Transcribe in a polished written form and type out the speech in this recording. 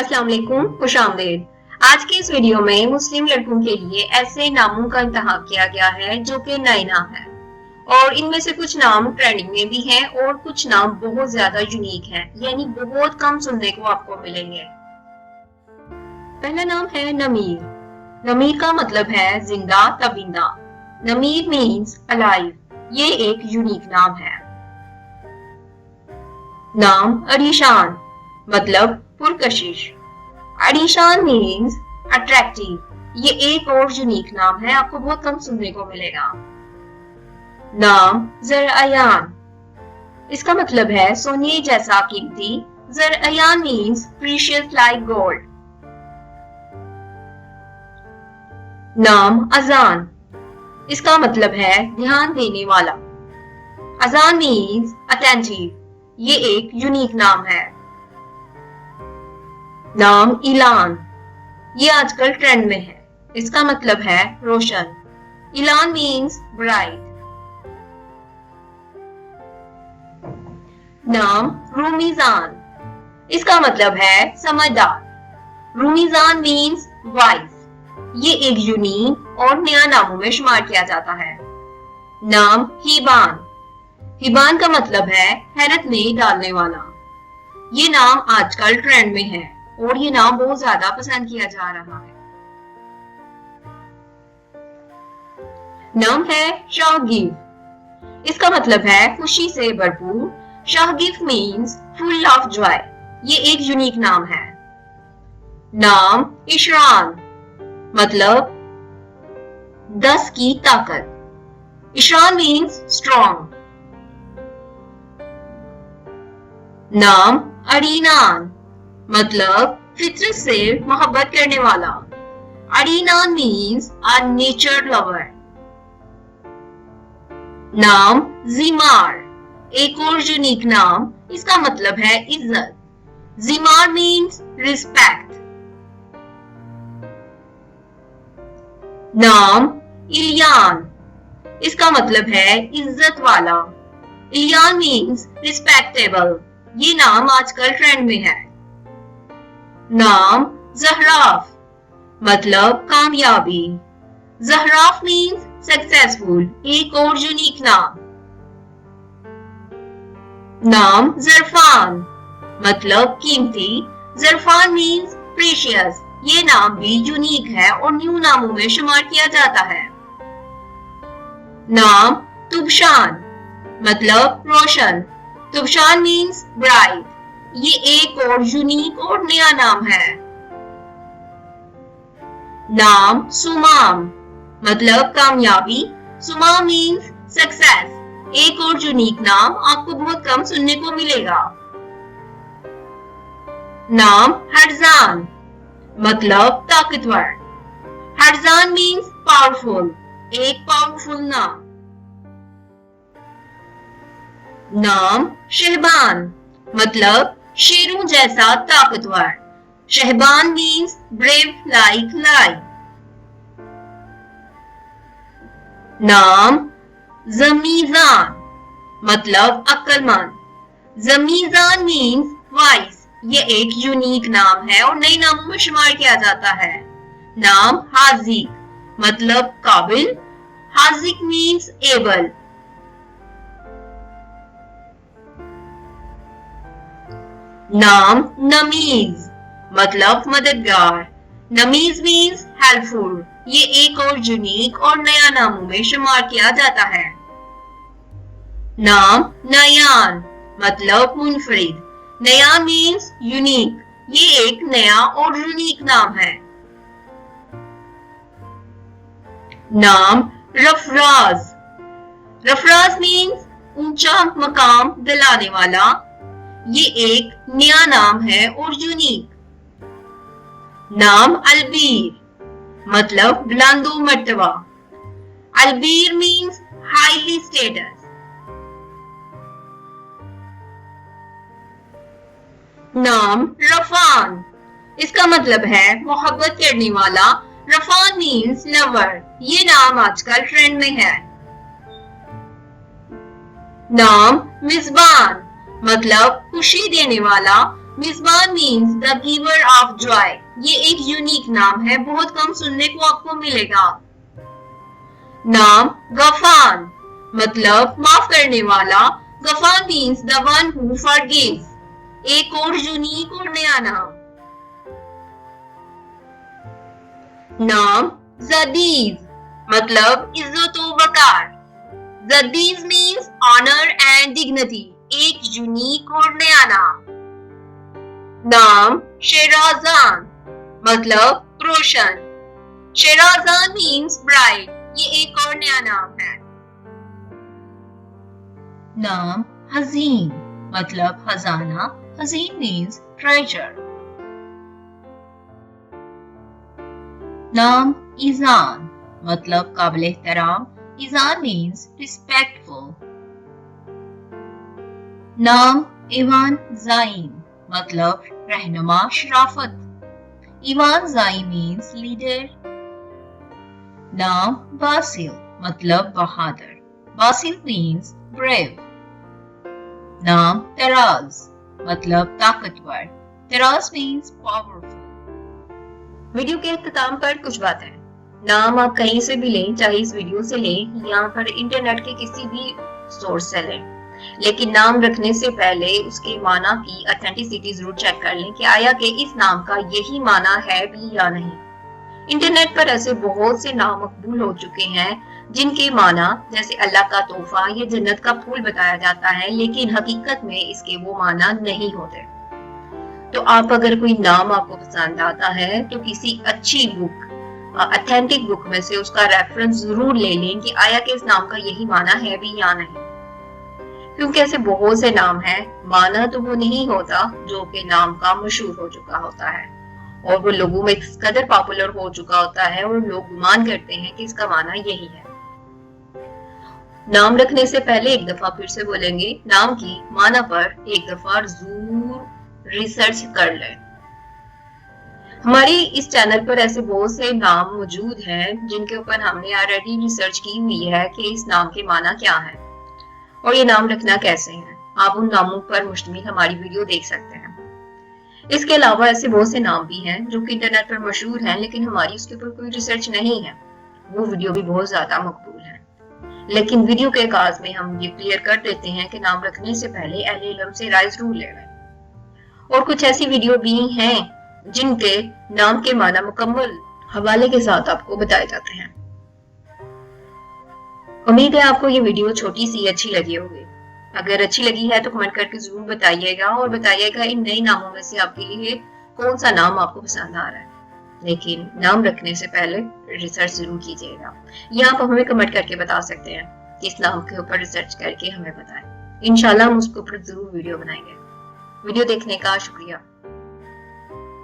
अस्सलाम वालेकुम, खुशामदीद। आज की इस वीडियो में मुस्लिम लड़कों के लिए ऐसे नामों का इंतखाब किया गया है जो कि नए नाम है और इनमें से कुछ नाम ट्रेंडिंग में भी हैं और कुछ नाम बहुत ज्यादा यूनिक हैं, यानी बहुत कम सुनने को आपको मिलेंगे। पहला नाम है नमीर। नमीर का मतलब है जिंदा तबींदा। नमीर मीन्स अलाइव। ये एक यूनिक नाम है। नाम अरीशान मतलब पुरकशिश। अरीशान मीन्स अट्रैक्टिव। ये एक और यूनिक नाम है, आपको बहुत कम सुनने को मिलेगा। नाम ज़र-अयान। इसका मतलब है सोने जैसा कीमती। ज़र-अयान मीन्स प्रीशियस लाइक गोल्ड। नाम अजान। इसका मतलब है ध्यान देने वाला। अजान मीन्स अटेंटिव। ये एक यूनिक नाम है। नाम इलान। ये आजकल ट्रेंड में है। इसका मतलब है रोशन। इलान मीन्स ब्राइट। नाम रूमीजान। इसका मतलब है समझदार। रूमीजान मीन्स वाइज। ये एक यूनिक और नया नामों में शुमार किया जाता है। नाम हिबान। हिबान का मतलब है हैरत में डालने वाला। ये नाम आजकल ट्रेंड में है और ये नाम बहुत ज्यादा पसंद किया जा रहा है। नाम है शाहगिफ। इसका मतलब है खुशी से भरपूर। शाहगिफ मीन्स फुल ऑफ जॉय। ये एक यूनिक नाम है। नाम इशरान मतलब 10 की ताकत। इशरान मीन्स स्ट्रॉन्ग। नाम अरीनान मतलब फितरत से मोहब्बत करने वाला। अरीनान मीन्स अ नेचर लवर। नाम जिमार। एक और यूनिक नाम। इसका मतलब है इज्जत। जिमार मीन्स रिस्पेक्ट। नाम इलियान। इसका मतलब है इज्जत वाला। इलियान मीन्स रिस्पेक्टेबल। ये नाम आजकल ट्रेंड में है। नाम ज़हराफ मतलब कामयाबी। ज़हराफ मीन्स सक्सेसफुल। एक और यूनिक नाम। नाम ज़रफान मतलब कीमती। ज़रफान मीन्स प्रीशियस। ये नाम भी यूनिक है और न्यू नामों में शुमार किया जाता है। नाम तुबशान मतलब रोशन। तुबशान मीन्स ब्राइट। ये एक और यूनिक और नया नाम है। नाम सुमाम मतलब कामयाबी। सुमाम मीन्स सक्सेस। एक और यूनिक नाम आपको बहुत कम सुनने को मिलेगा। नाम हरजान मतलब ताकतवर। हरजान मीन्स पावरफुल। एक पावरफुल नाम। नाम शहबान मतलब शेरों जैसा ताकतवर। Shahban means brave like light. नाम जमीजान मतलब अक्लमंद। जमीजान मीन्स वाइज। ये एक यूनिक नाम है और नए नामों में शुमार किया जाता है। नाम हाजिक मतलब काबिल। Hazik means able. नाम नमीज मतलब मददगार। नमीज मीन्स हेल्पफुल। ये एक और यूनिक और नया नामों में शुमार किया जाता है। नाम नयान मतलब मुनफरिद। नया मीन्स यूनिक। ये एक नया और यूनिक नाम है। नाम रफराज। रफराज मीन्स ऊंचा मकाम दिलाने वाला। ये एक नया नाम है और यूनिक। नाम अलबीर मतलब बुलंदो मर्तबा। अलबीर मीन्स हाईली स्टेटस। नाम रफान। इसका मतलब है मोहब्बत करने वाला। रफान मीन्स लवर। ये नाम आजकल ट्रेंड में है। नाम मिज़बान मतलब खुशी देने वाला। मिजबान means the giver of joy. ये एक यूनिक नाम है, बहुत कम सुनने को आपको मिलेगा। नाम गफान मतलब माफ करने वाला। गफान means the one who forgives. एक और यूनिक और नया नाम। नाम जदीज मतलब इज्जत व वकार। जदीज मीन्स ऑनर एंड डिग्निटी। एक यूनिक और नया नाम। नाम शेराजान मतलब रोशन। शेराजान मीन्स ब्राइड। ये एक और नया नाम है। नाम हजीन मतलब खजाना। हजीन मीन्स ट्रेजर। नाम ईजान मतलब काबिल एहतराम। Izan means respectful. नाम ईवान जाइन मतलब रहनुमा शराफत। ईवान जाइन मीन्स लीडर। नाम बासिल मतलब बहादुर। Basil means brave. नाम तराज मतलब ताकतवर। तराज मीन्स पावरफुल। वीडियो के इख्तिताम पर कुछ बातें। नाम आप कहीं से भी लें, चाहे इस वीडियो से लें या फिर इंटरनेट के किसी भी सोर्स से लें, लेकिन नाम रखने से पहले उसके माना की ऑथेंटिसिटी जरूर चेक कर लें कि आया कि इस नाम का यही माना है भी या नहीं। इंटरनेट पर ऐसे बहुत से नाम मकबूल हो चुके हैं जिनके माना जैसे अल्लाह का तोहफा या जन्नत का फूल बताया जाता है, लेकिन हकीकत में इसके वो माना नहीं होते। तो आप अगर कोई नाम आपको पसंद आता है तो किसी अच्छी बुक, ऑथेंटिक बुक में से उसका रेफरेंस जरूर ले लें कि आया कि इस नाम का यही माना है भी या नहीं। क्योंकि ऐसे बहुत से नाम हैं, माना तो वो नहीं होता जो कि नाम का मशहूर हो चुका होता है और वो लोगों में इस कदर पॉपुलर हो चुका होता है और लोग गुमान करते हैं कि इसका माना यही है। नाम रखने से पहले एक दफा फिर से बोलेंगे, नाम की माना पर एक दफा जरूर रिसर्च कर लें। हमारी इस चैनल पर ऐसे बहुत से नाम मौजूद हैं जिनके ऊपर हमने ऑलरेडी रिसर्च की हुई है कि इस नाम के माना क्या है और ये नाम रखना कैसे है। आप उन नामों पर मुश्तमिल हमारी वीडियो देख सकते हैं। इसके अलावा ऐसे बहुत से नाम भी हैं जो कि इंटरनेट पर मशहूर हैं, लेकिन हमारी उसके ऊपर कोई रिसर्च नहीं है। वो वीडियो भी बहुत ज्यादा मकबूल है, लेकिन वीडियो के आगाज में हम ये क्लियर कर देते हैं कि नाम रखने से पहले अहले इल्म से राय जरूर ले लें। और कुछ ऐसी वीडियो भी हैं जिनके नाम के माना मुकम्मल हवाले के साथ आपको बताए जाते हैं। उम्मीद है आपको ये वीडियो छोटी सी अच्छी लगी होगी। अगर अच्छी लगी है तो कमेंट करके जरूर बताइएगा और बताइएगा इन नए नामों में से आपके लिए कौन सा नाम आपको पसंद आ रहा है। लेकिन नाम रखने से पहले रिसर्च जरूर कीजिएगा। या आप हमें कमेंट करके बता सकते हैं कि इस नाम के ऊपर रिसर्च करके हमें बताएं। इंशाल्लाह हम उसके ऊपर जरूर वीडियो बनाएंगे। वीडियो देखने का शुक्रिया।